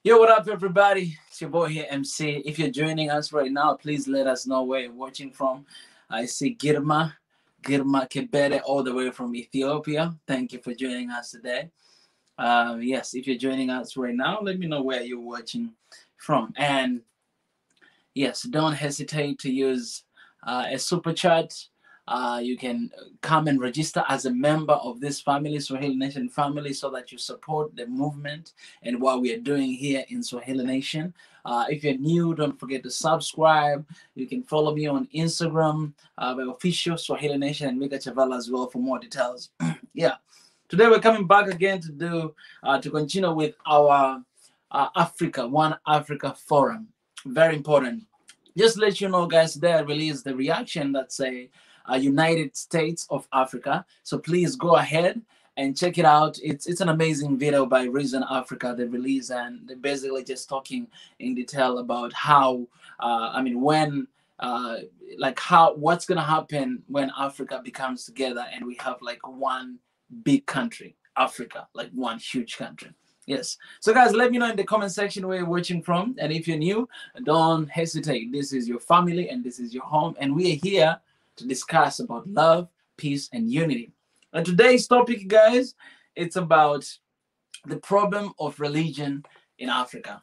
Yo, what up, everybody? It's your boy here, MC. If you're joining us right now, please let us know where you're watching from. I see Girma Kebede, all the way from Ethiopia. Thank you for joining us today. Yes, if you're joining us right now, let me know where you're watching from. And yes, don't hesitate to use a super chat. You can come and register as a member of this family, Swahili Nation family, so that you support the movement and what we are doing here in Swahili Nation. If you're new, don't forget to subscribe. You can follow me on Instagram by official Swahili Nation and Mika Chavala as well for more details. Yeah, today we're coming back again to continue with our One Africa Forum. Very important. Just let you know, guys, today I released the reaction that's a United States of Africa. So please go ahead and check it out. It's an amazing video by Reason Africa they released, and they're basically just talking in detail about how when how what's gonna happen when Africa becomes together and we have like one big country, Africa, like one huge country. Yes. So, guys, let me know in the comment section where you're watching from. And if you're new, don't hesitate. This is your family and this is your home. And we are here to discuss about love, peace, and unity. And today's topic, guys, it's about the problem of religion in Africa.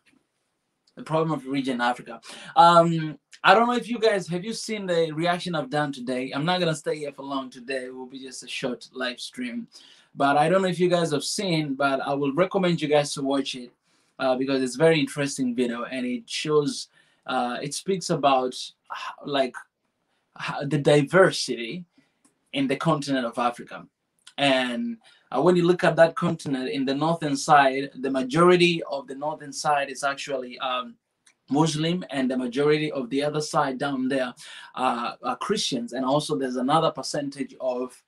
The problem of religion in Africa. I don't know if you guys have you seen the reaction I've done today. I'm not gonna stay here for long today. It will be just a short live stream. But I don't know if you guys have seen, but I will recommend you guys to watch it because it's a very interesting video and it shows, it speaks about the diversity in the continent of Africa. And when you look at that continent in the northern side, the majority of the northern side is actually Muslim, and the majority of the other side down there are Christians, and also there's another percentage of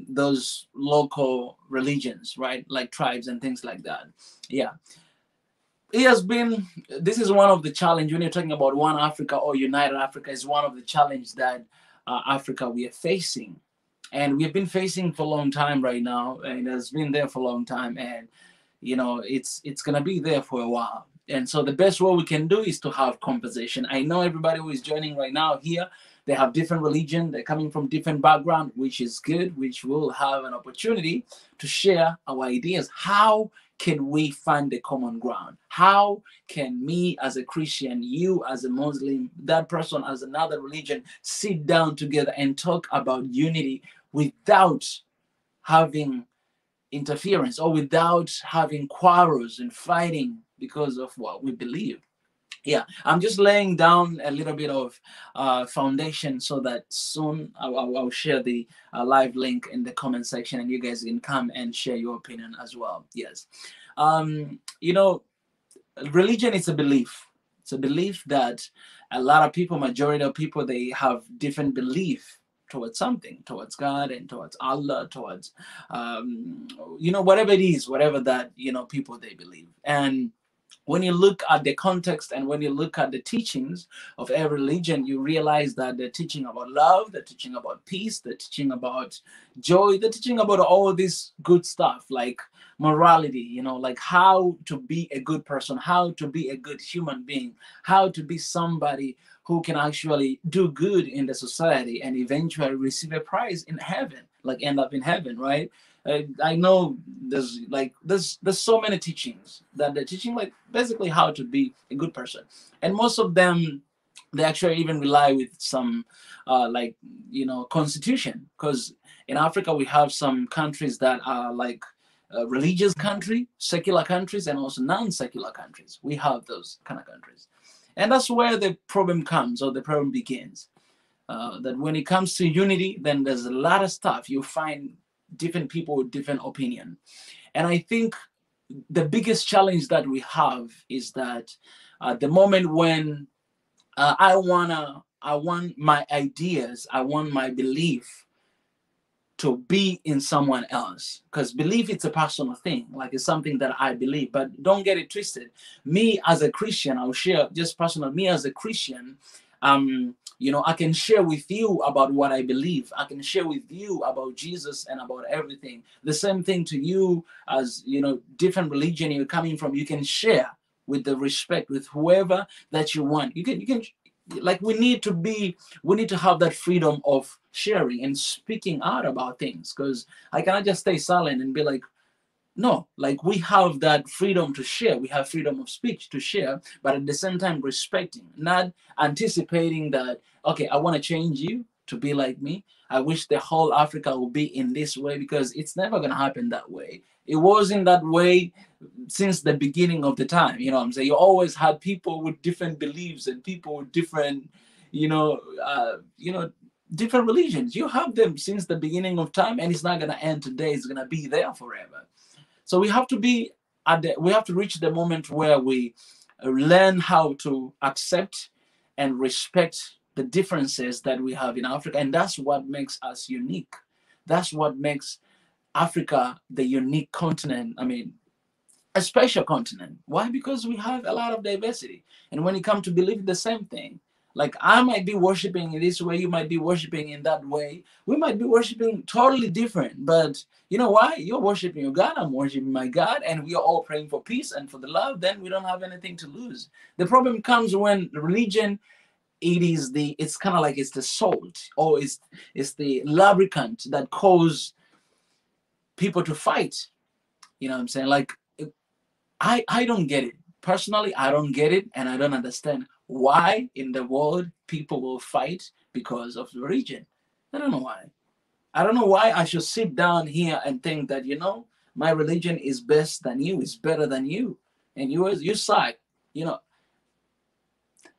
those local religions, right, like tribes and things like that. Yeah, this is one of the challenge when you're talking about one Africa or United Africa, is one of the challenge that Africa we are facing, and we've been facing for a long time right now, and it has been there for a long time, and it's gonna be there for a while. And so the best way we can do is to have conversation. I know everybody who is joining right now here, they have different religion, they're coming from different background, which is good, which will have an opportunity to share our ideas. How can we find the common ground? How can me as a Christian, you as a Muslim, that person as another religion, sit down together and talk about unity without having interference or without having quarrels and fighting because of what we believe? Yeah, I'm just laying down a little bit of foundation so that soon I'll share the live link in the comment section and you guys can come and share your opinion as well. Yes. Religion is a belief. It's a belief that a lot of people, majority of people, they have different belief towards something, towards God and towards Allah, towards whatever it is, whatever that people they believe. And when you look at the context and when you look at the teachings of every religion, you realize that they're teaching about love, they're teaching about peace, they're teaching about joy, they're teaching about all this good stuff like morality, like how to be a good person, how to be a good human being, how to be somebody who can actually do good in the society and eventually receive a prize in heaven, like end up in heaven, right? I know there's so many teachings that they're teaching, like basically how to be a good person, and most of them they actually even rely with some constitution, because in Africa we have some countries that are like religious country, secular countries, and also non-secular countries. We have those kind of countries, and that's where the problem comes, or the problem begins. That when it comes to unity, then there's a lot of stuff you find different people with different opinion. And I think the biggest challenge that we have is that the moment when I want my ideas, I want my belief to be in someone else, because belief, it's a personal thing, like it's something that I believe. But don't get it twisted. Me as a Christian, I'll share just personal. Me as a Christian, I can share with you about what I believe. I can share with you about Jesus and about everything. The same thing to you as, different religion you're coming from. You can share with the respect, with whoever that you want. You can like we need to have that freedom of sharing and speaking out about things, because I cannot just stay silent and be like, no, like we have that freedom to share. We have freedom of speech to share, but at the same time respecting, not anticipating that, okay, I want to change you to be like me. I wish the whole Africa would be in this way, because it's never going to happen that way. It wasn't that way since the beginning of the time. You know what I'm saying? You always had people with different beliefs and people with different, different religions. You have them since the beginning of time, and it's not going to end today. It's going to be there forever. So we have to we have to reach the moment where we learn how to accept and respect the differences that we have in Africa. And that's what makes us unique. That's what makes Africa the unique continent. I mean, a special continent. Why? Because we have a lot of diversity. And when it comes to believe the same thing, like I might be worshiping in this way, you might be worshiping in that way. We might be worshiping totally different. But you know why? You're worshiping your God, I'm worshiping my God, and we are all praying for peace and for the love. Then we don't have anything to lose. The problem comes when religion, it's kind of like it's the salt, or it's the lubricant that cause people to fight. You know what I'm saying? Like I don't get it. Personally, I don't get it, and I don't understand why in the world people will fight because of the religion. I don't know why. I don't know why I should sit down here and think that, my religion is best than you, is better than you, and you suck. You know,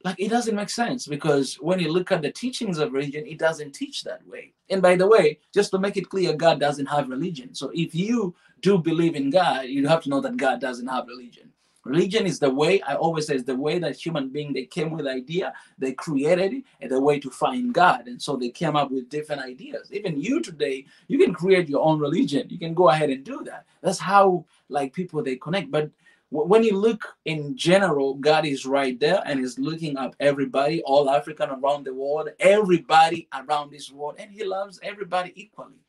like it doesn't make sense, because when you look at the teachings of religion, it doesn't teach that way. And by the way, just to make it clear, God doesn't have religion. So if you do believe in God, you have to know that God doesn't have religion. Religion is the way, I always say, is the way that human being, they came with idea, they created it, and the way to find God. And so they came up with different ideas. Even you today, you can create your own religion. You can go ahead and do that. That's how like people they connect. But when you look in general, God is right there and is looking up everybody, all African around the world, everybody around this world, and he loves everybody equally.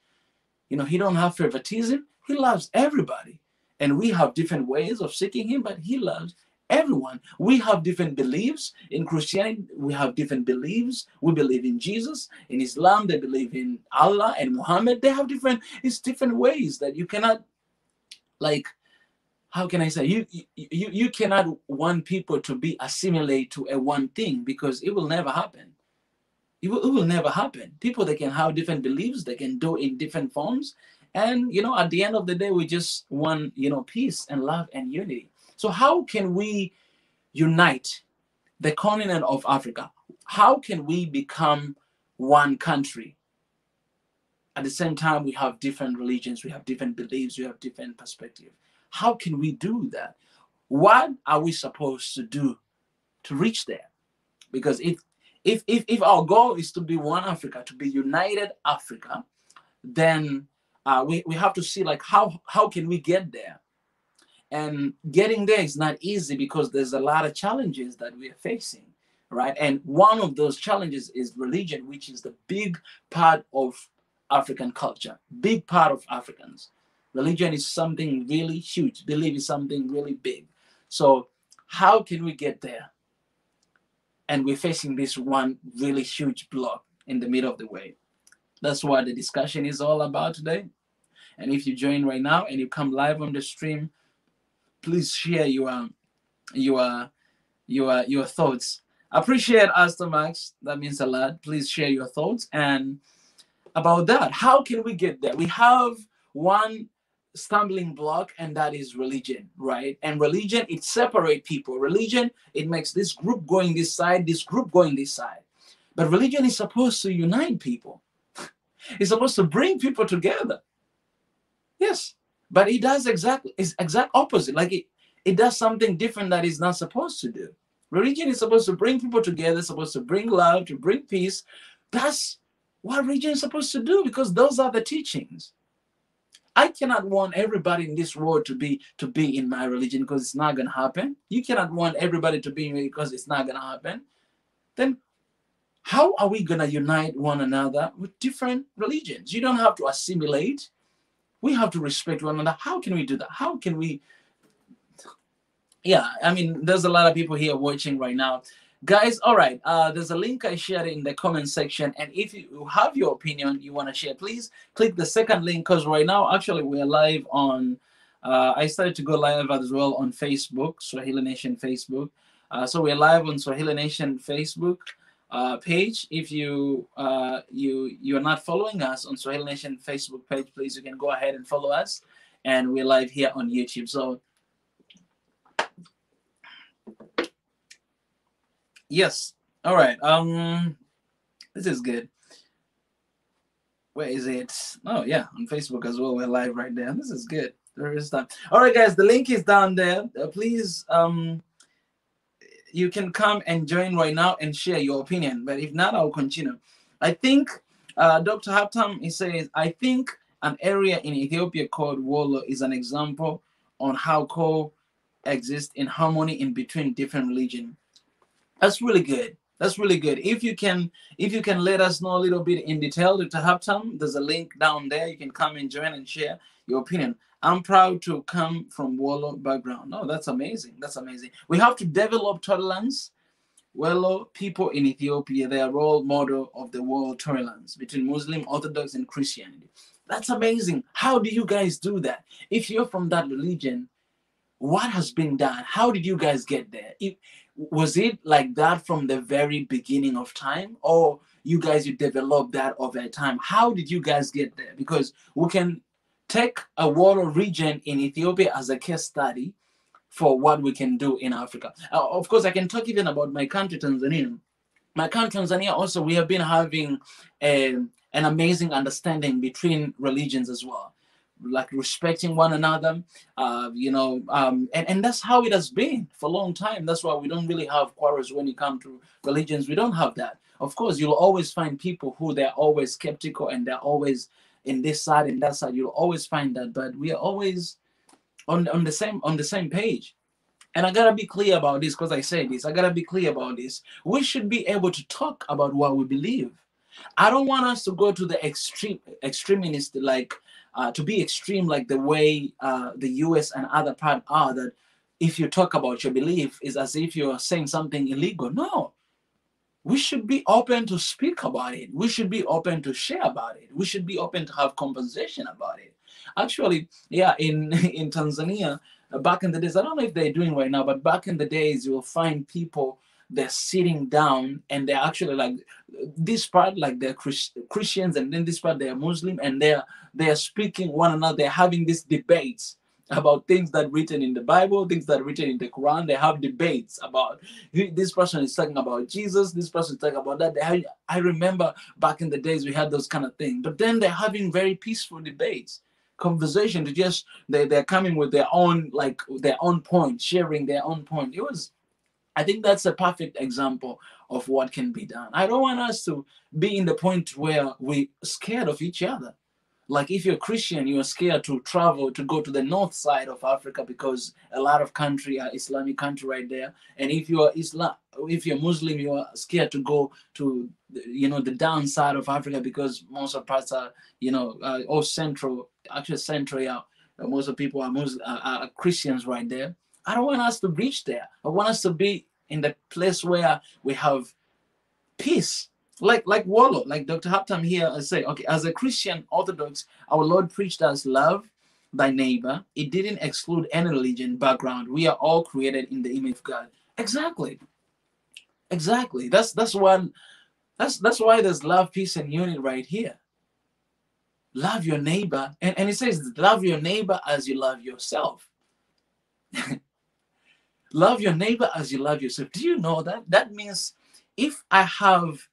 He don't have favoritism. He loves everybody. And we have different ways of seeking him, but he loves everyone. We have different beliefs. In Christianity, we have different beliefs. We believe in Jesus. In Islam, they believe in Allah and Muhammad. They have different ways that you cannot, like, how can I say, you cannot want people to be assimilate to a one thing, because it will never happen. It will never happen. People, they can have different beliefs, they can do in different forms. And, at the end of the day, we just want, peace and love and unity. So how can we unite the continent of Africa? How can we become one country? At the same time, we have different religions, we have different beliefs, we have different perspectives. How can we do that? What are we supposed to do to reach there? Because if our goal is to be one Africa, to be united Africa, then we have to see, like, how can we get there? And getting there is not easy, because there's a lot of challenges that we are facing, right? And one of those challenges is religion, which is the big part of African culture, big part of Africans. Religion is something really huge. Belief is something really big. So how can we get there? And we're facing this one really huge block in the middle of the way. That's what the discussion is all about today. And if you join right now and you come live on the stream, please share your thoughts. Appreciate Astor Max. That means a lot. Please share your thoughts. And about that, how can we get there? We have one stumbling block, and that is religion, right? And religion, it separates people. Religion, it makes this group going this side, this group going this side. But religion is supposed to unite people. It's supposed to bring people together. Yes, but it does exact opposite. Like it does something different that it's not supposed to do. Religion is supposed to bring people together, supposed to bring love, to bring peace. That's what religion is supposed to do, because those are the teachings. I cannot want everybody in this world to be in my religion, because it's not going to happen. You cannot want everybody to be in it, because it's not going to happen. Then how are we going to unite one another with different religions? You don't have to assimilate. We have to respect one another. How can we do that? How can we Yeah, I mean, there's a lot of people here watching right now, guys. All right, there's a link I shared in the comment section, and if you have your opinion you want to share, please click the second link, because right now actually we're live on I started to go live as well on Facebook, Swahili Nation Facebook. So we're live on Swahili Nation Facebook page. If you're not following us on Swahili Nation Facebook page, please, you can go ahead and follow us, and we're live here on YouTube. So yes. All right. This is good. Where is it? Oh yeah, on Facebook as well. We're live right there. This is good. There is time. All right, guys. The link is down there. Please, you can come and join right now and share your opinion. But if not, I'll continue. I think, Dr. Haptam, he says, I think an area in Ethiopia called Wolo is an example on how coexist in harmony in between different religions. That's really good. That's really good. If you can let us know a little bit in detail, Dr. Haptam, there's a link down there. You can come and join and share your opinion. I'm proud to come from Wolo background. No, that's amazing. That's amazing. We have to develop tolerance. Wolo people in Ethiopia, they are role model of the world tolerance between Muslim, Orthodox, and Christianity. That's amazing. How do you guys do that? If you're from that religion, what has been done? How did you guys get there? Was it like that from the very beginning of time, or you developed that over time? How did you guys get there? Because we can take a water region in Ethiopia as a case study for what we can do in Africa. Of course, I can talk even about my country, Tanzania. My country, Tanzania, also, we have been having an amazing understanding between religions as well, like respecting one another, and that's how it has been for a long time. That's why we don't really have quarrels when it comes to religions. We don't have that. Of course, you'll always find people who they're always skeptical and they're always in this side and that side. You'll always find that, but we are always on the same page. And I gotta be clear about this, because I say this. I gotta be clear about this. We should be able to talk about what we believe. I don't want us to go to the extremist, like to be extreme, like the way the U.S. and other part are. That if you talk about your belief, is as if you are saying something illegal. No, we should be open to speak about it. We should be open to share about it. We should be open to have conversation about it. Actually, yeah, in in Tanzania, back in the days, I don't know if they're doing right now, but back in the days, you will find people, they're sitting down and they're actually like this part, like they're Christians, and then this part they're Muslim, and they're speaking one another. They're having these debates about things that are written in the Bible, things that are written in the Quran. They have debates about this person is talking about Jesus, this person is talking about that. I remember back in the days we had those kind of things, but then they're having very peaceful debates, conversation. To just they're coming with their own, like their own point, sharing their own point. It was, I think that's a perfect example of what can be done. I don't want us to be in the point where we're scared of each other. Like if you're Christian, you're scared to travel to go to the north side of Africa because a lot of country are Islamic country right there. And if you're Muslim, you are scared to go to the downside of Africa because most of parts are all central, actually central. Yeah, most of people are are Christians right there. I don't want us to reach there. I want us to be in the place where we have peace, like Wallo, like Dr. Haptam here. I say, okay, as a Christian Orthodox, our Lord preached us love thy neighbor. It didn't exclude any religion background. We are all created in the image of God. Exactly, exactly. That's one. That's why there's love, peace, and unity right here. Love your neighbor, and it says love your neighbor as you love yourself. Love your neighbor as you love yourself. Do you know that? That means if I have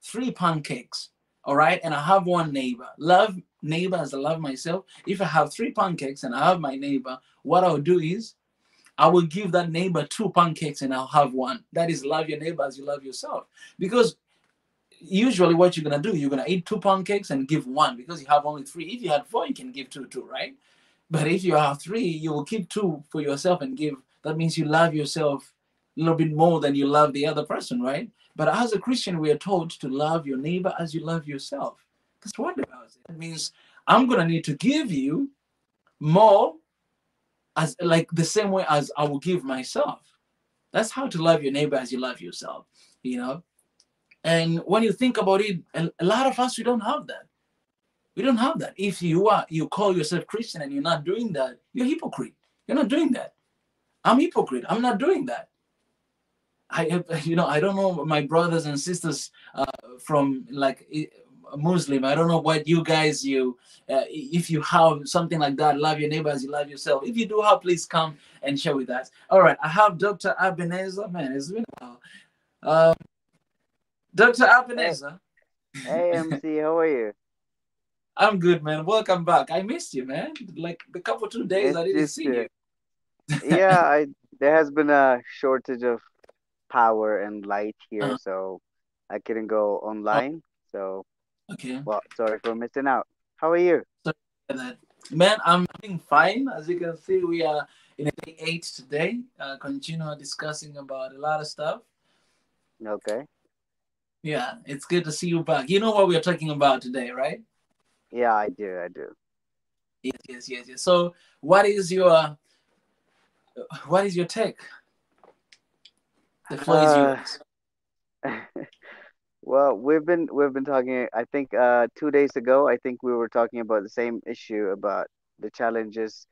three pancakes, all right, and I have one neighbor, love neighbor as I love myself. If I have three pancakes and I have my neighbor, what I'll do is I will give that neighbor two pancakes and I'll have one. That is love your neighbor as you love yourself. Because usually what you're gonna do, you're gonna eat two pancakes and give one because you have only three. If you had four, you can give two, right? But if you have three, you will keep two for yourself and give. That means you love yourself a little bit more than you love the other person, right? But as a Christian, we are told to love your neighbor as you love yourself. That's what about it. That means I'm going to need to give you more as like the same way as I will give myself. That's how to love your neighbor as you love yourself, you know. And when you think about it, a lot of us, we don't have that. We don't have that. If you call yourself Christian and you're not doing that, you're a hypocrite. You're not doing that. I'm a hypocrite. I'm not doing that. I don't know my brothers and sisters from like Muslim. I don't know what you guys if you have something like that, love your neighbor as you love yourself. If you do have, please come and share with us. All right, I have Dr. Ebenezer. Man, it's been a while. Dr. Hey, Ebenezer. hey, MC, how are you? I'm good, man. Welcome back. I missed you, man. Like the couple 2 days I It's didn't just, see you. yeah, there has been a shortage of power and light here, uh so I couldn't go Oh, online. So, okay. well, sorry for missing out. How are you? Sorry for that. Man, I'm doing fine. As you can see, we are in day 8 today. Continue discussing about a lot of stuff. Okay. Yeah, it's good to see you back. You know what we are talking about today, right? Yeah, I do, I do. Yes, yes, yes, yes. So, what is your take? The floor is Uh, yours. well, we've been talking. I think 2 days ago, I think we were talking about the same issue about the challenges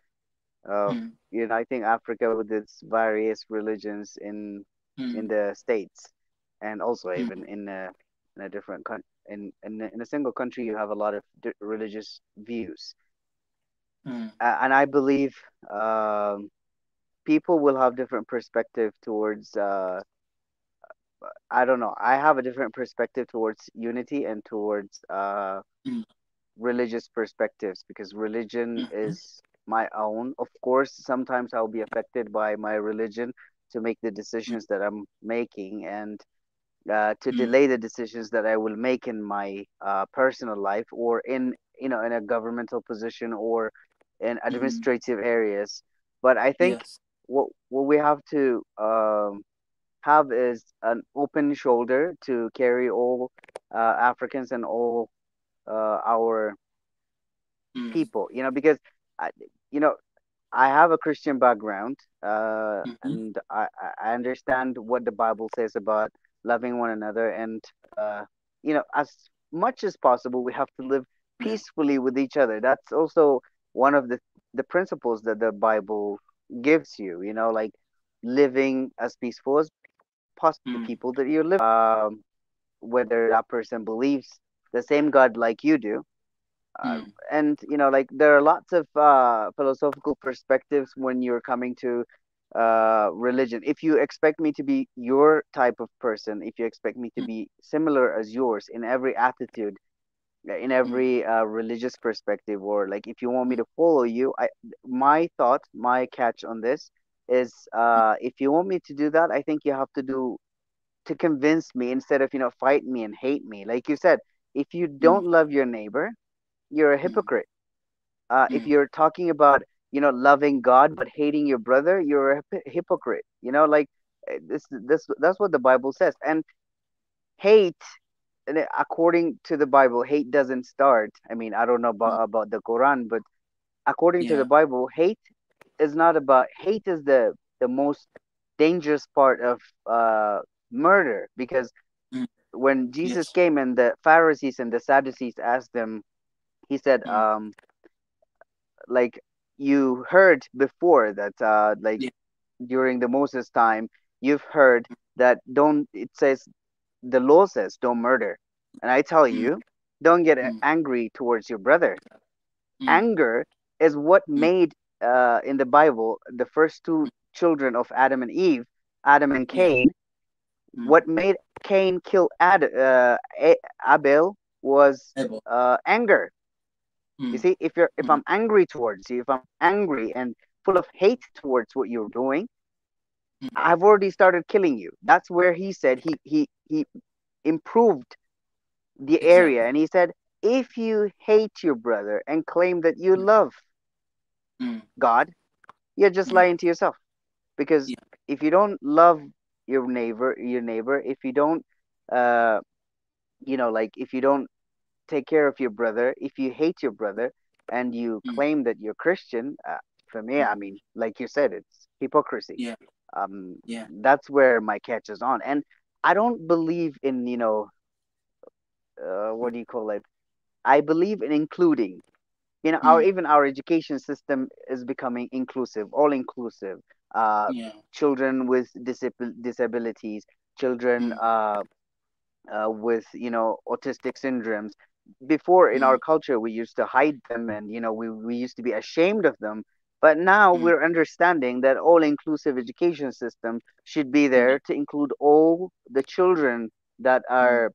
of Mm, uniting Africa with its various religions in mm, the states, and also even mm, in a different in a single country, you have a lot of religious views, mm, and I believe people will have different perspective towards. I don't know. I have a different perspective towards unity and towards mm, religious perspectives because religion mhm, is my own. Of course, sometimes I'll be affected by my religion to make the mm, decisions that I'm making and to mm, delay the decisions that I will make in my personal life or in in a governmental position or in mm. administrative areas. But I think Yes. what we have to have is an open shoulder to carry all Africans and all our Mm, people, because I, you know, I have a Christian background, mhm, and I understand what the Bible says about loving one another, and as much as possible, we have to live yeah. peacefully with each other. That's also one of the principles that the Bible gives you. Like living as peaceful as possible with the people Mm, that you're living with, whether that person believes the same God like you do, uh, mm, and like there are lots of philosophical perspectives when you're coming to religion. If you expect me to be your type of person, if you expect me to mm, be similar as yours in every attitude, in mm, every religious perspective, or like if you want me mm, to follow you, my thought, my catch on this is, if you want me to do that, I think you have to convince me instead of fight me and hate me. Like you said, if you mm, don't love your neighbor, you're a mm, hypocrite. If mm. you're talking about loving God but hating your brother, you're a hypocrite. Like this that's what the Bible says. And hate, according to the Bible, hate doesn't start. I mean, I don't know Mm. about the Quran, but according to the Yeah. Bible, hate is the most dangerous part of murder, because Mm. when Jesus Yes. came and the Pharisees and the Sadducees asked them, he said, Mm. like, you heard before that, like, Yeah. during the Moses time, you've heard that don't it says the law says don't murder, and I tell Mm. you, don't get Mm. angry towards your brother. Mm. Anger is what Mm. made, in the Bible, the first two children of Adam and Eve, Adam and Yeah. Cain. Mm. What made Cain kill Abel was Able. anger. You Mm. see, if Mm. I'm angry towards you, if I'm angry and full of hate towards what you're doing, Mm. I've already started killing you. That's where he said he improved the area, Exactly. and he said, if you hate your brother and claim that you Mm. love Mm. God, you're just Mm. lying to yourself. Because Yeah. if you don't love your neighbor, if you don't, uh, like, if you don't take care of your brother, if you hate your brother and you Mm. claim that you're Christian, for me, I mean, like you said, it's hypocrisy. yeah, Um, yeah, that's where my catch is on. And I don't believe in, what do you call it? I believe in including. Our mm, even our education system is becoming inclusive, all inclusive. Uh, yeah, children with disabilities, children mm, with autistic syndromes. Before, in our mm, culture, we used to hide them, and we used to be ashamed of them. But now mm, we're understanding that all inclusive education system should be yeah, there to include all the children that mm, are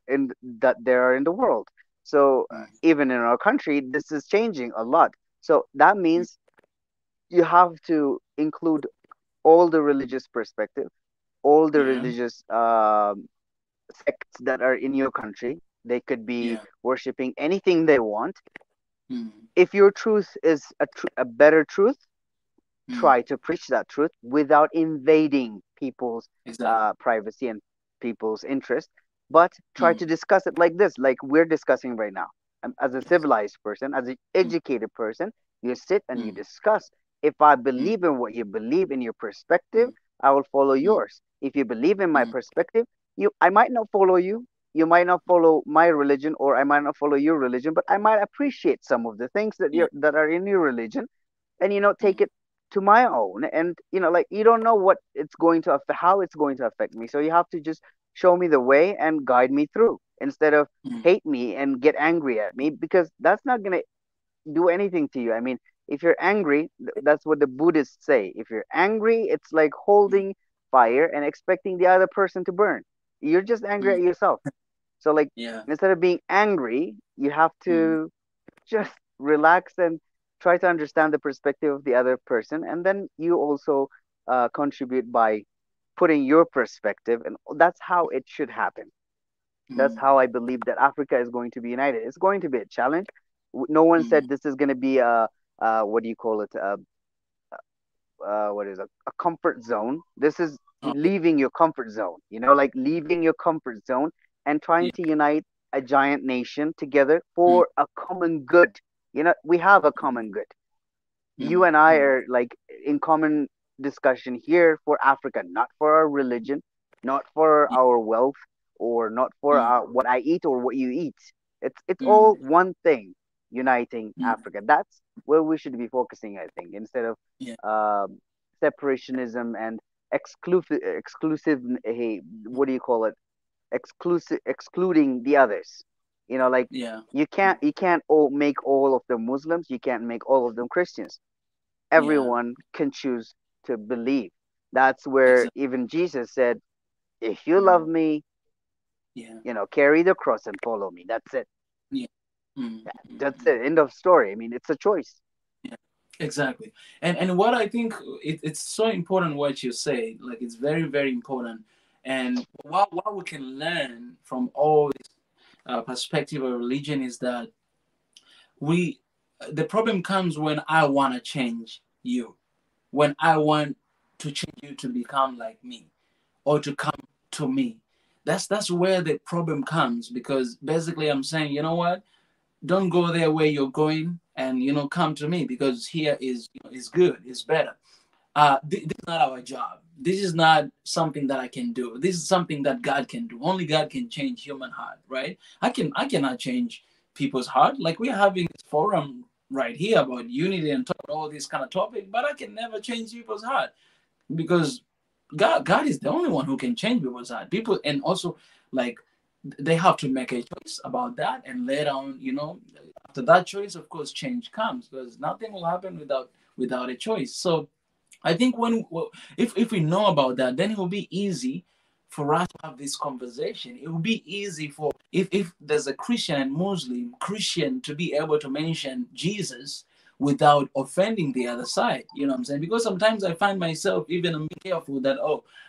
in that there are in the world. So mm, even in our country, this is changing a lot. So that mm, means you have to include all the religious perspective, all the yeah, religious sects that are in your country. They could be yeah, worshiping anything they want. mm, If your truth is a better truth, mm, try to preach that truth without invading people's exactly. privacy and people's interest, but try Mm, to discuss it like this, like we're discussing right now. As a yes. civilized person, as an Mm, educated person, you sit and you mm, discuss. If I mm, believe in what you believe in your perspective, mm, I will follow mm, yours. If you believe in my mm, perspective, I might not follow you. You might not follow my religion, or I might not follow your religion, but I might appreciate some of the things yeah, that are in your religion, and take mm, it to my own. And like, you don't know what it's going to affect, how it's going to affect me, so you have to just show me the way and guide me through, instead of mm, hate me and get angry at me, because that's not going to do anything to you. I mean, if you're angry, that's what the Buddhists say. If you're angry, it's like mm, holding fire and expecting the other person to burn. You're just angry mm, at yourself. So, like, yeah, instead of being angry, you have mm, to just relax and try to understand the perspective of the other person, and then you also contribute by putting your perspective, and that's how it should happen. That's mm, how I believe that Africa is going to be united. It's going to be a challenge. No one mm, said this is going to be a, what do you call it, what is a comfort zone. This is okay, leaving your comfort zone, like leaving your comfort zone and trying yeah, to unite a giant nation together mm, for a common good. We have a common good. You mm, and I mm, are like in common discussion here for Africa, not for our religion, not for yeah, our wealth, or not for mm, what I eat or what you eat. It's all mm, one thing, uniting mm, Africa. That's where we should be focusing, I think, instead of yeah, separationism and exclusive. Hey, what do you call it? Excluding the others. Like, yeah, mm, you can't all make all of them Muslims. You can't make all of them Christians. yeah, Everyone can choose to believe. That's where exactly, even Jesus said, "If you love mm, me, yeah, carry the cross and follow me." That's it. yeah, mm, mm, That's mm. it. End of story. I mean, it's a choice. Yeah, exactly. And what I think it's so important what you say. Like it's very very important. And what we can learn from all this perspective of religion is that we the problem comes when I want to change you, when I want to change you to become like me or to come to me. That's where the problem comes because basically I'm saying, you know what? Don't go there where you're going and come to me because here is good, is better. This is not our job. This is not something that I can do. This is something that God can do. Only God can change human heart, right? I cannot change people's heart. Like we're having this forum right here about unity and talk all these kind of topics, but I can never change people's heart because God is the only one who can change people's heart. People and also like they have to make a choice about that, and later on, after that choice, of course, change comes because nothing will happen without a choice. So I think if we know about that, then it will be easy for us to have this conversation. It will be easy for if there's a Christian and Muslim Christian to be able to mention Jesus without offending the other side. You know what I'm saying? Because sometimes I find myself even being careful that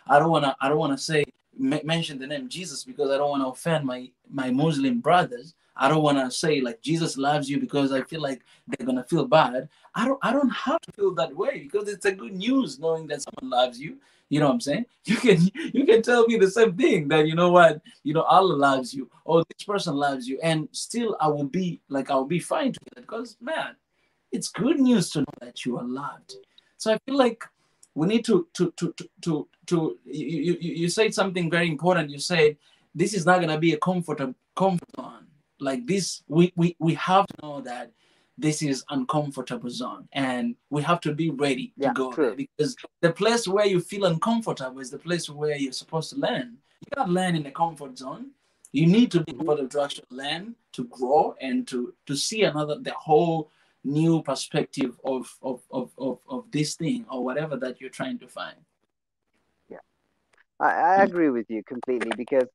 I don't wanna say mention the name Jesus because I don't want to offend my Muslim brothers. I don't want to say like Jesus loves you because I feel like they're gonna feel bad. I don't have to feel that way because it's a good news knowing that someone loves you. You know what I'm saying? You can tell me the same thing that you know what, Allah loves you or this person loves you, and still I will be fine to that because man, It's good news to know that you are loved. So I feel like we need you said something very important. You said this is not gonna be a comfort zone. Like this, we have to know that this is uncomfortable zone, and we have to be ready to Yeah, go there, true. because the place where you feel uncomfortable is the place where you're supposed to learn. You can't learn in a comfort zone. You need to be Hmm. comfortable to actually learn, to grow, and to see the whole new perspective of this thing or whatever that you're trying to find. Yeah, I agree with you completely because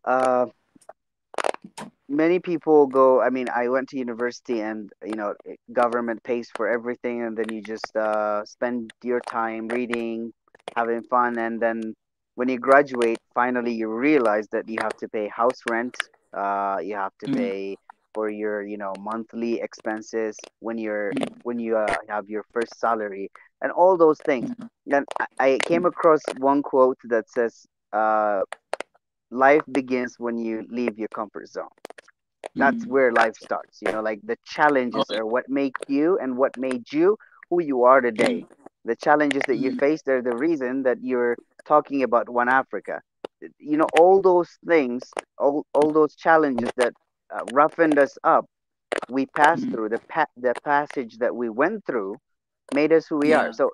uh, many people go. I mean, I went to university, and government pays for everything, and then you just spend your time reading, having fun, and then when you graduate, finally you realize that you have to pay house rent. You have to Mm, pay for your monthly expenses when you have your first salary and all those things. mm, And I came across one quote that says, "Life begins when you leave your comfort zone." That's mm. where life starts. Like the Oh, challenges yeah. are what make you and what made you who you are today. Mm, The challenges that you mm, faced are the reason that you're talking about One Africa. All those things, all those challenges that roughened us up, we passed mm. through. The passage that we went through made us who we are. Yeah. So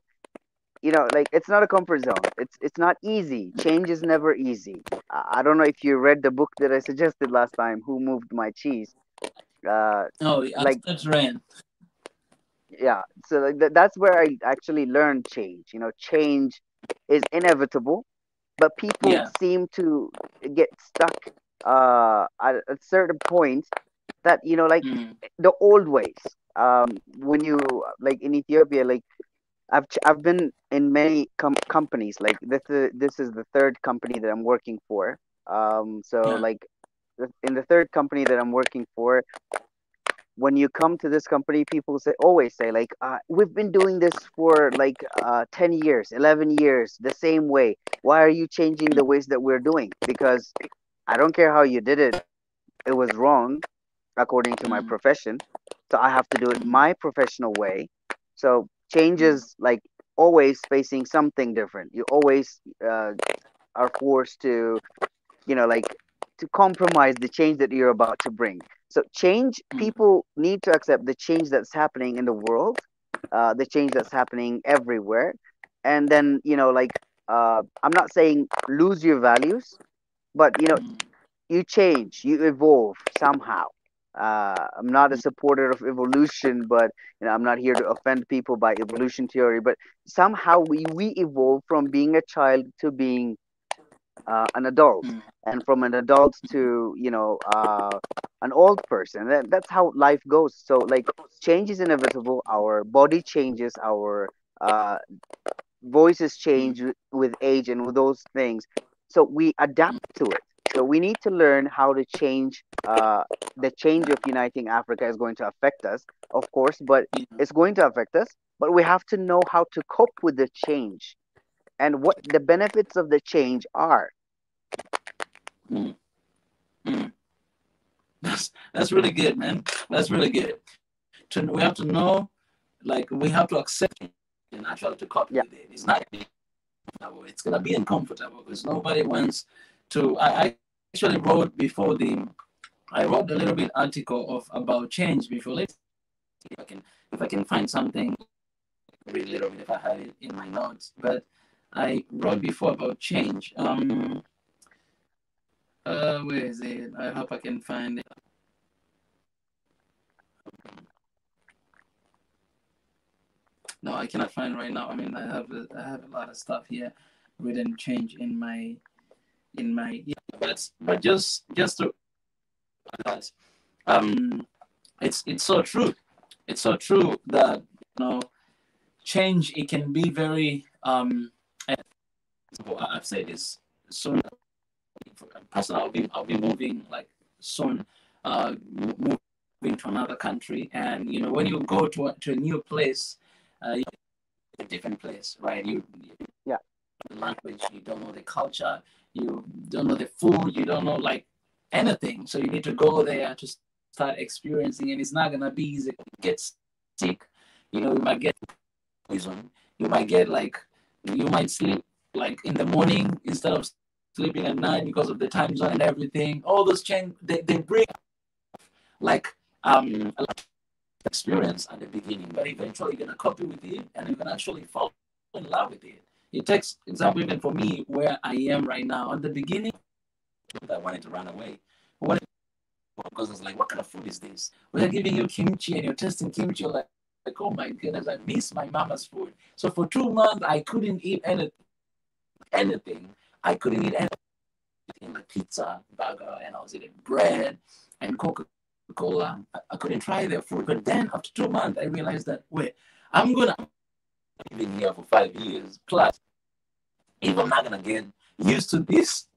like it's not a comfort zone. It's not easy. Change is never easy. I don't know if you read the book that I suggested last time, Who Moved My Cheese. uh Oh, like that's Ren. yeah, so like that's where I actually learned change. Change is inevitable, but people Yeah. seem to get stuck at a certain point that like Mm, the old ways. When you like in Ethiopia, like I've been in many companies. Like this is the third company that I'm working for. So yeah. like in the third company that I'm working for, when you come to this company, people always say like, we've been doing this for like 10 years, 11 years, the same way. Why are you changing the ways that we're doing? Because I don't care how you did it, it was wrong according to my Mm, profession. So I have to do it mm, my professional way. So change mm, is like always facing something different. You always are forced to like to compromise the change that you're about to bring. So change, mm, people need to accept the change that's happening in the world, the change that's happening everywhere. And then like I'm not saying lose your values, but mm, you change, you evolve somehow. I'm not a supporter of evolution, but I'm not here to offend people by evolution theory, but somehow we evolve from being a child to being an adult, mm, and from an adult to an old person. That's how life goes. So like change is inevitable. Our body changes, our uh, voices mm, change with age and with those things. So we adapt to it. So we need to learn how to change. The change of uniting Africa is going to affect us, of course, but yeah. it's going to affect us. But we have to know how to cope with the change and what the benefits of the change are. Mm, mm. That's really good, man. That's really good. We have to know, like, we have to accept it and actually to cope Yeah. with it. It's not comfortable. It's gonna be uncomfortable because nobody wants to. I actually wrote before the. I wrote a little bit article of about change before. Let's see if I can find something. Read a little bit if I have it in my notes. But I wrote before about change. Where is it? I hope I can find it. No, I cannot find right now. I mean, I have a lot of stuff here written change in my yeah, but just to guys, um, it's so true. It's so true that change, it can be very I've said this soon. Personally, I'll be moving like soon, moving to another country, and when you go to a new place, you a different place, right? You Yeah. the language, you don't know the culture, you don't know the food, you don't know like anything. So you need to go there to start experiencing, and it's not gonna be easy. It gets sick, you might get poison. You might get like you might sleep like in the morning instead of sleeping at night because of the time zone and everything. All those change they bring like a lot of experience at the beginning, but eventually you're gonna copy with it and you're gonna actually fall in love with it. It takes example even for me where I am right now. At the beginning I wanted to run away. I wanted because it's like, what kind of food is this? When they're giving you kimchi and you're tasting kimchi, you're like, oh my goodness, I miss my mama's food. So for 2 months, I couldn't eat anything. I couldn't eat anything like pizza, burger, and I was eating bread and Coca-Cola. I couldn't try their food. But then after 2 months, I realized that, wait, I'm gonna live in here for 5 years plus. If I'm not gonna get used to this,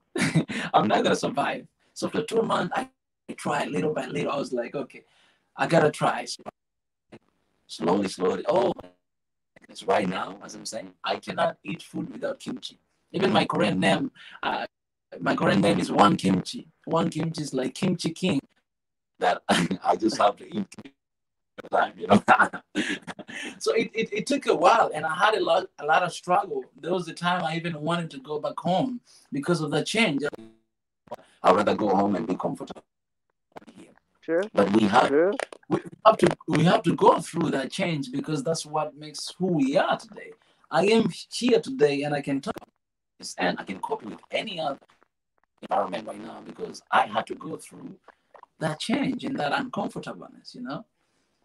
I'm not gonna survive. So for 2 months, I tried little by little. I was like, okay, I gotta try. So slowly. Oh my goodness! Right now, as I'm saying, I cannot eat food without kimchi. Even my current name is One Kimchi. One Kimchi is like Kimchi King. That I just have to eat time. So it took a while, and I had a lot of struggle. There was a time I even wanted to go back home because of the change. I'd rather go home and be comfortable here. True, But true. we have to go through that change because that's what makes who we are today. I am here today, and I can talk about this, and I can copy with any other environment right now because I had to go through that change and that uncomfortableness. So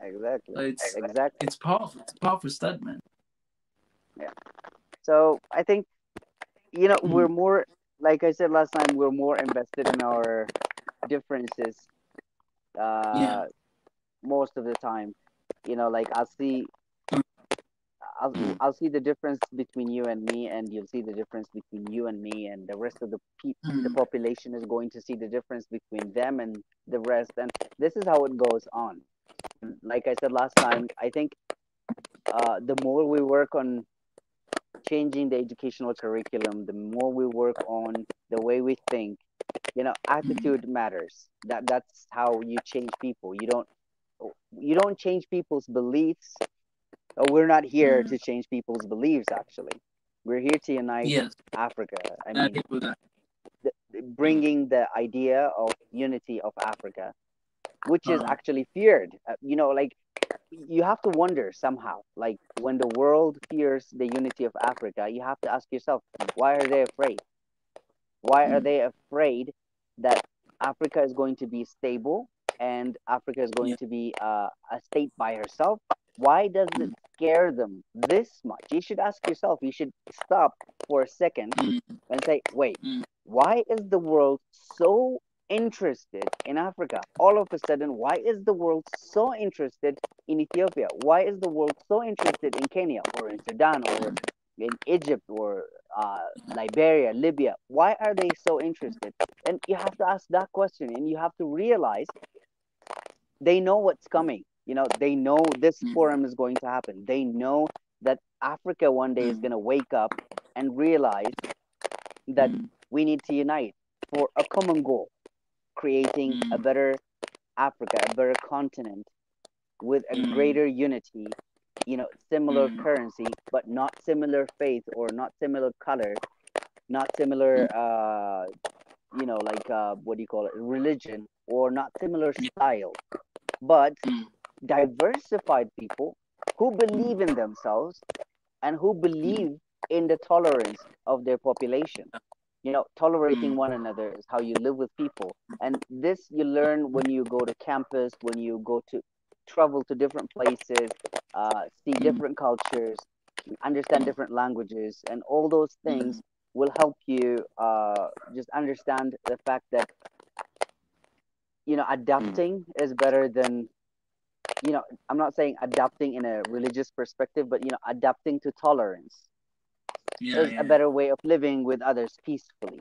Exactly, it's exactly. it's powerful. It's a powerful statement. Yeah. So I think, we're Mm, more, like I said last time, we're more invested in our differences, uh, yeah. most of the time. Like Mm, I'll see the difference between you and me, and you'll see the difference between you and me, and the rest of the mm, population is going to see the difference between them and the rest, and this is how it goes on. And like I said last time, I think the more we work on changing the educational curriculum, the more we work on the way we think, attitude matters. That's how you change people. You don't change people's beliefs. We're not here to mm. change people's beliefs, actually. We're here to unite Yes, Africa. I I mean, agree with that. Mm, bringing the idea of unity of Africa, which is uh, actually feared. Like, you have to wonder somehow, like, when the world fears the unity of Africa, you have to ask yourself, why are they afraid? Why are mm, they afraid that Africa is going to be stable and Africa is going yeah, to be a state by herself? Why does it scare them this much? You should ask yourself, you should stop for a second mm, and say, wait, mm, why is the world so interested in Africa? All of a sudden, why is the world so interested in Ethiopia? Why is the world so interested in Kenya or in Sudan or in Egypt or Liberia, Libya? Why are they so interested? And you have to ask that question, and you have to realize they know what's coming. They know this mm, forum is going to happen. They know that Africa one day is mm, going to wake up and realize that mm, we need to unite for a common goal, creating a mm, better Africa, a better continent with a mm, greater unity, similar mm, currency, but not similar faith or not similar color, not similar, mm, like, what do you call it, religion, or not similar yeah, style, but mm, diversified people who believe in themselves and who mm, believe in the tolerance of their population. Tolerating mm, one another is how you live with people. And this you learn when you go to campus, when you go to travel to different places, see mm, different cultures, understand different languages, and all those things mm, will help you just understand the fact that, mm. adapting is better than, I'm not saying adapting in a religious perspective, but, adapting to tolerance Yeah, is a yeah. better way of living with others peacefully.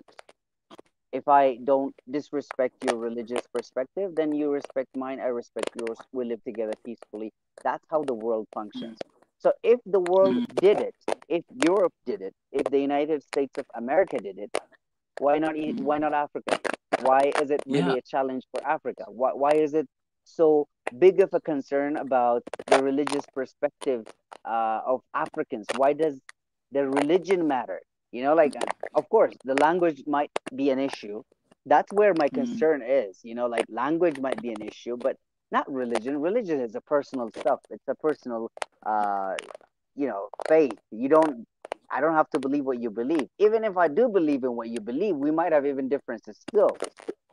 If I don't disrespect your religious perspective, then you respect mine, I respect yours. We live together peacefully. That's how the world Mm, functions. So if the world mm, did it, if Europe did it, if the United States of America did it, why not mm. why not Africa? Why is it really Yeah. a challenge for Africa? Why is it so big of a concern about the religious perspective of Africans? Why does the religion matter? Like, of course, the language might be an issue. That's where my Mm, concern is. Like, language might be an issue, but not religion. Religion is a personal stuff. It's a personal, uh, faith. I don't have to believe what you believe. Even if I do believe in what you believe, we might have even differences still.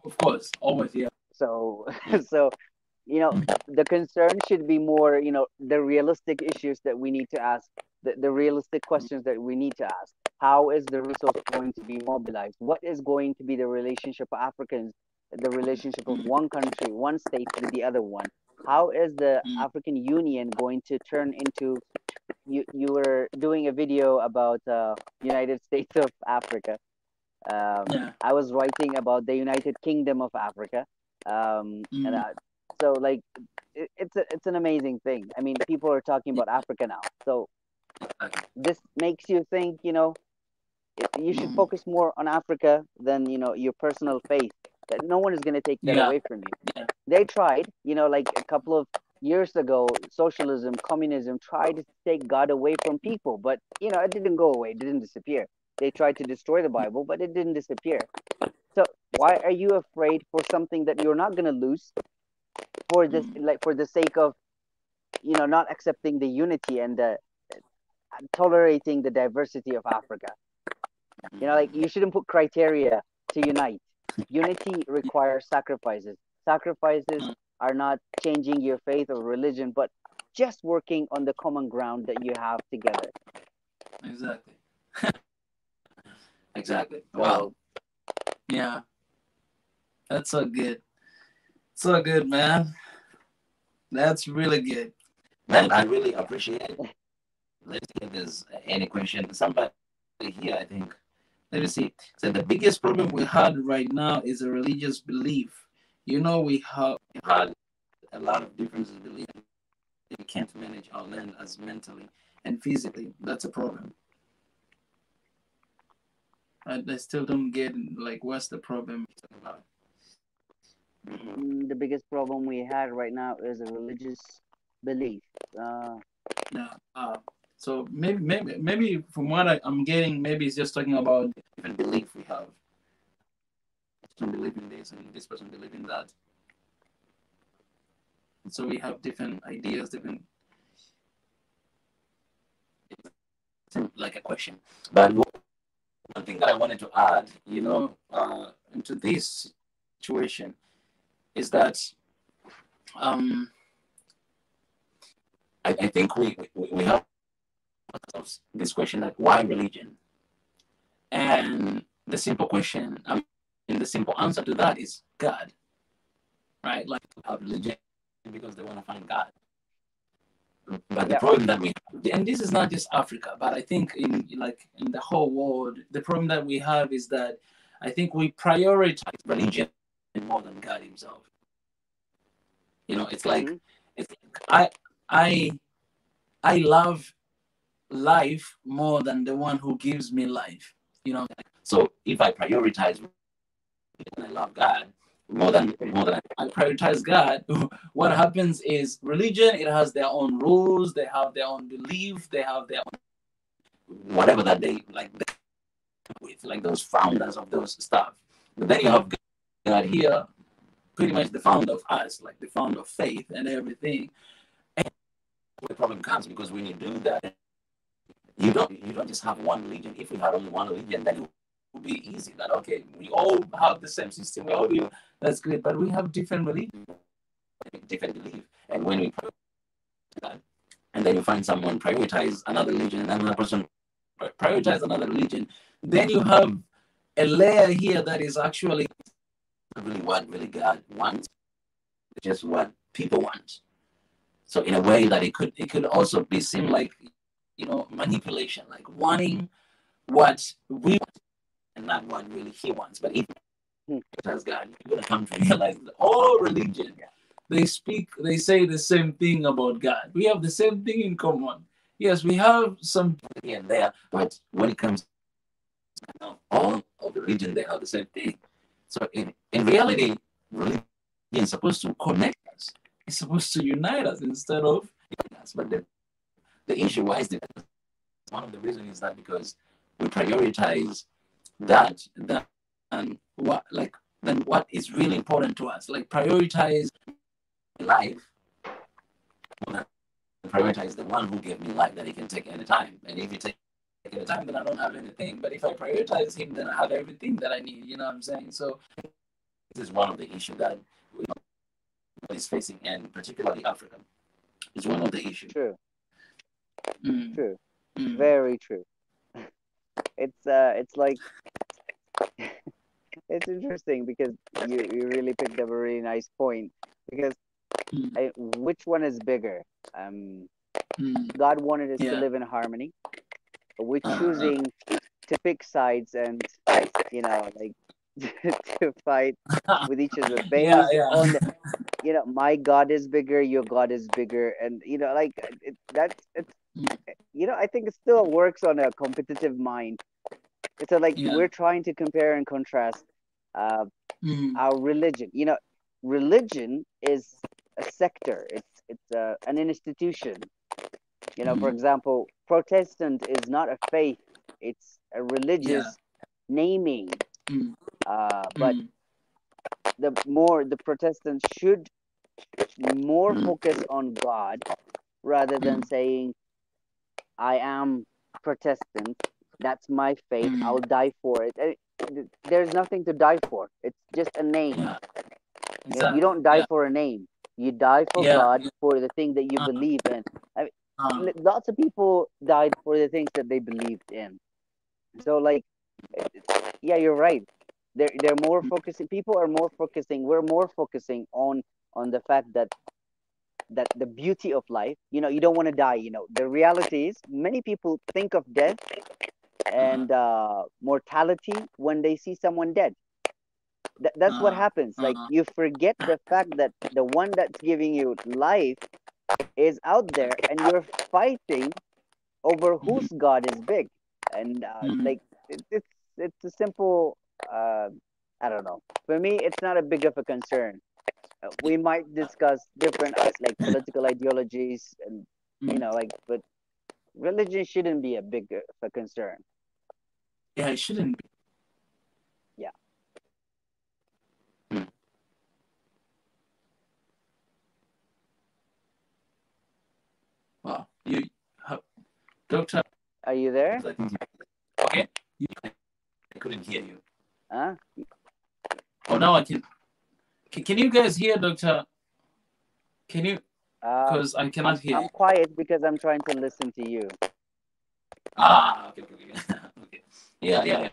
of course, always, yeah. So, Yeah. so the concern should be more, the realistic issues that we need to ask, the realistic questions that we need to ask. How is the resource going to be mobilized? What is going to be the relationship of Africans, the relationship of Mm, one country, one state with the other one? How is the mm, African Union going to turn into, you were doing a video about United States of Africa. yeah. I was writing about the United Kingdom of Africa. And Mm, so, like, it's an amazing thing. I mean, people are talking yeah. about Africa now. So Okay. this makes you think, you should Mm, focus more on Africa than, your personal faith. That no one is going to take that yeah. away from you. Yeah. They tried, like a couple of years ago, socialism, communism tried to take God away from people, but it didn't go away, it didn't disappear. They tried to destroy the Bible, but it didn't disappear. So why are you afraid for something that you're not going to lose for this, Mm, like, for the sake of, not accepting the unity and tolerating the diversity of Africa? Like, you shouldn't put criteria to unite. Unity requires sacrifices. Sacrifices mm, are not changing your faith or religion, but just working on the common ground that you have together. exactly. Exactly. Wow. So, Yeah. That's so good. So good, man. That's really good. Man, I really appreciate it. Let's see if there's any question. Somebody here, I think. Let me see. So the biggest problem we had right now is a religious belief. We have had a lot of differences in belief. We can't manage our land as mentally and physically. That's a problem. I still don't get like what's the problem about. the biggest problem we had right now is a religious belief. Uh, Yeah. So maybe from what I'm getting, maybe it's just talking about different belief we have. Some believe in this and this person believe in that. And so we have different ideas, different like a question. But one thing that I wanted to add, into this situation is that um, I think we have this question like why religion, and the simple question, I mean, the simple answer to that is God, right? Like have religion because they want to find God. But the yeah. problem that we have, and this is not just Africa, but I think in the whole world, the problem that we have is that I think we prioritize religion more than God Himself. It's like Hmm. I I I love life more than the one who gives me life. So if I prioritize and I love God more than I prioritize God, what happens is religion. It has their own rules. They have their own belief. They have their own whatever that they like with like those founders of those stuff. But then you have God here, pretty much the founder of us, like the founder of faith and everything. And the problem comes because when you do that, you don't just have one religion. If we had only one religion, then it would be easy. That okay, we all have the same system. We all do. That's great, but we have different religions, different belief. And when we that, and then you find someone prioritize another religion, and another person prioritize another religion, then you have a layer here that is actually really what really God wants, just what people want. So in a way that it could also be seen like manipulation, like wanting what we want and not what really He wants. But if as God, you're gonna come to realize that all religion they say the same thing about God. We have the same thing in common. Yes, we have some here and there, but when it comes to all of the religion, they have the same thing. So in reality, religion is supposed to connect us. It's supposed to unite us instead of dividing us. But the issue why is that one of the reasons is that because we prioritize that than what is really important to us. Like prioritize life more than prioritize the one who gave me life that he can take anytime. And if he take anytime, then I don't have anything. But if I prioritize him, then I have everything that I need. You know what I'm saying? So this is one of the issues that is facing, and particularly Africa, is one of the issues. True, Mm, true, mm, very true. It's like it's interesting because you really picked up a really nice point because mm, which one is bigger? Um, mm. God wanted us to Yeah. live in harmony. We're Uh, choosing to pick sides and like to fight with each other yeah, based yeah. on my God is bigger, your God is bigger, and like it's I think it still works on a competitive mind. So like Yeah. we're trying to compare and contrast uh, Mm, our religion. Religion is a sector. It's an institution. For mm, example, Protestant is not a faith; it's a yeah. religious naming. Mm, But mm, the Protestants should more mm, focus on God rather than mm, saying, I am Protestant, that's my faith, mm. I'll die for it. There's nothing to die for. It's just a name. Yeah. You Exactly. don't die Yeah. for a name. You die for Yeah. God Yeah. for the thing that you Uh, believe in. I uh, lots of people died for the things that they believed in. So like, yeah, you're right. They're more focusing. People are more focusing. We're more focusing on the fact that the beauty of life. You don't want to die. The reality is many people think of death uh, and mortality when they see someone dead. That's what uh, happens. Like uh, you forget the fact that the one that's giving you life is out there, and you're fighting over mm, whose God is big. And mm. like it's a simple. Uh, I don't know. For me, it's not a big of a concern. We might discuss different like political ideologies and Mm. like, but religion shouldn't be a big of a concern. Yeah, it shouldn't be. Yeah. Mm. Wow. Doctor, Are you there? I think okay. I couldn't hear you. Huh? Oh, now I can. Can you guys hear, Doctor? Can you? Um, Because I I'm cannot hear I'm you. quiet because I'm trying to listen to you. Ah, okay, okay, okay. Okay. Yeah, yeah,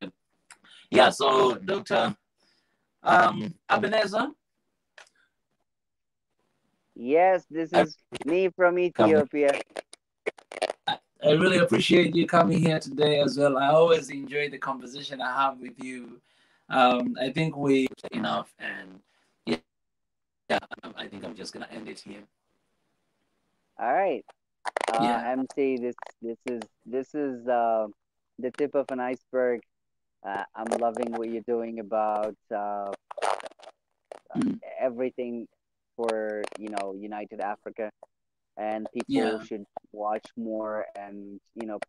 yeah. Yeah. So, Doctor, Ebenezer, Yes, this I is me from coming. Ethiopia. I really appreciate you coming here today as well. I always enjoy the conversation I have with you. I think we enough, and yeah, I think I'm just gonna end it here. All right. Yeah, MC, this is the tip of an iceberg. I'm loving what you're doing about mm, everything for United Africa, and people yeah, should watch more and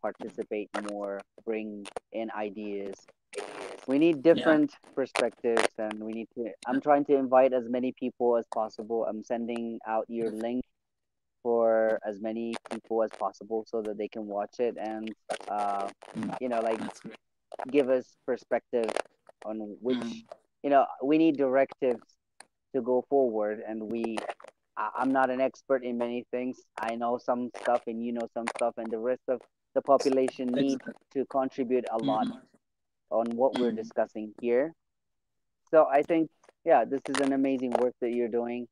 participate more, bring in ideas. We need yeah, different perspectives, and we need to. I'm trying to invite as many people as possible. I'm sending out your link for as many people as possible so that they can watch it and uh, mm, like that's great. give us perspective on which Mm, we need directives to go forward. And I'm not an expert in many things. I know some stuff and some stuff, and the rest of the population need exactly. to contribute a lot Mm, on what we're mm. discussing here. So I think, yeah, this is an amazing work that you're doing,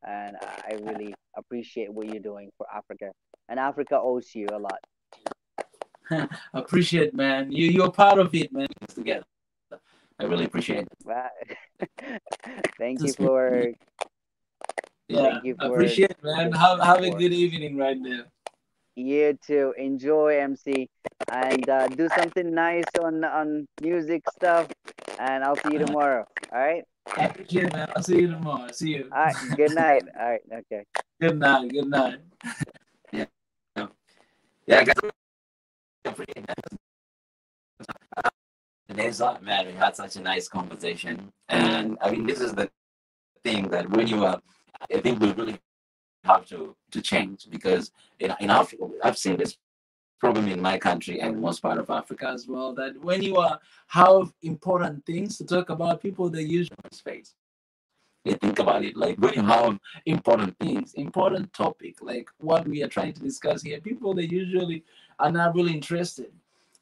and I really appreciate what you're doing for Africa. And Africa owes you a lot. Appreciate, man. You're part of it, man. Together. I really appreciate it. Well, thank Just you for yeah, thank you for appreciate, man. the Have a support. good evening right there. You too. Enjoy, MC, and do something nice on music stuff. and I'll see you tomorrow. All right. I appreciate it, man. I'll see you tomorrow. See you. All right. Good night. All right. Okay. Good night. Good night. Yeah. Yeah, guys. Today's up, man. We had such a nice conversation. And I mean, this is the thing that when you are, I think we really have to change because in Africa, I've seen this problem in my country and most part of Africa as well, that when you are have important things to talk about, people they usually space. They think about it like when you have important things, important topic like what we are trying to discuss here, people they usually are not really interested.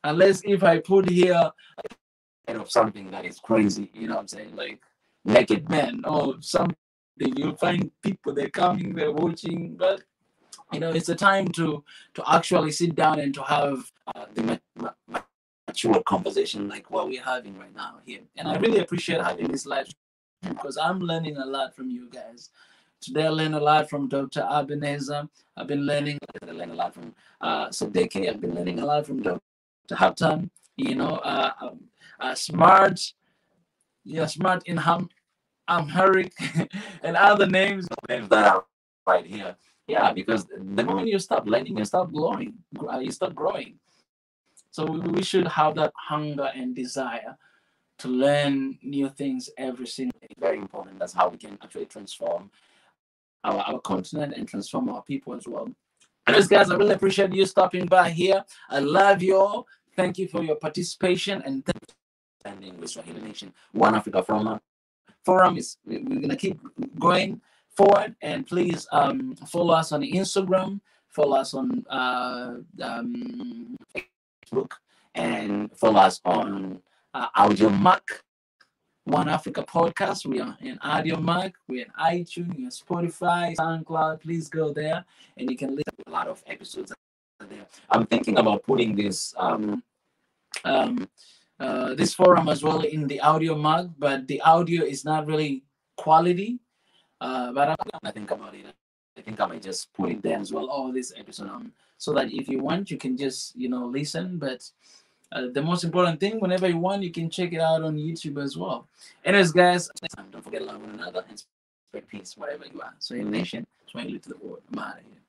Unless if I put here kind of something that is crazy, you know what I'm saying? Like naked men or something. You'll find people they're coming, they're watching, but it's a time to actually sit down and to have the mature conversation like what we're having right now here. And I really appreciate having this live stream because I'm learning a lot from you guys. Today I learned a lot from Dr. Ebenezer. I learned a lot from Sodeke. I've been learning a lot from Dr. Haptan. Smart, yeah, smart in Amharic and other names that are right here. Yeah, because the moment you stop learning, you stop growing. You stop growing. So we should have that hunger and desire to learn new things every single day. Very important. That's how we can actually transform our continent and transform our people as well. Anyways, guys, I really appreciate you stopping by here. I love you all. Thank you for your participation and thank you for standing with Swahili Nation. One Africa Forum is we're gonna keep going forward, and please follow us on Instagram, follow us on Facebook, and follow us on Audiomack, One Africa Podcast. We are in Audiomack, we're in iTunes, we're in Spotify, SoundCloud. Please go there and you can listen to a lot of episodes there. I'm thinking about putting um, this forum as well in the Audiomack, but the audio is not really quality. But I'm gonna think about it. I think I might just put it there as well, all this episode on, so that if you want, you can just listen. But the most important thing, whenever you want, you can check it out on YouTube as well. Anyways, guys, next time, don't forget to love one another and spread peace wherever you are. So, in nation, Swahili to the world. I'm out of here.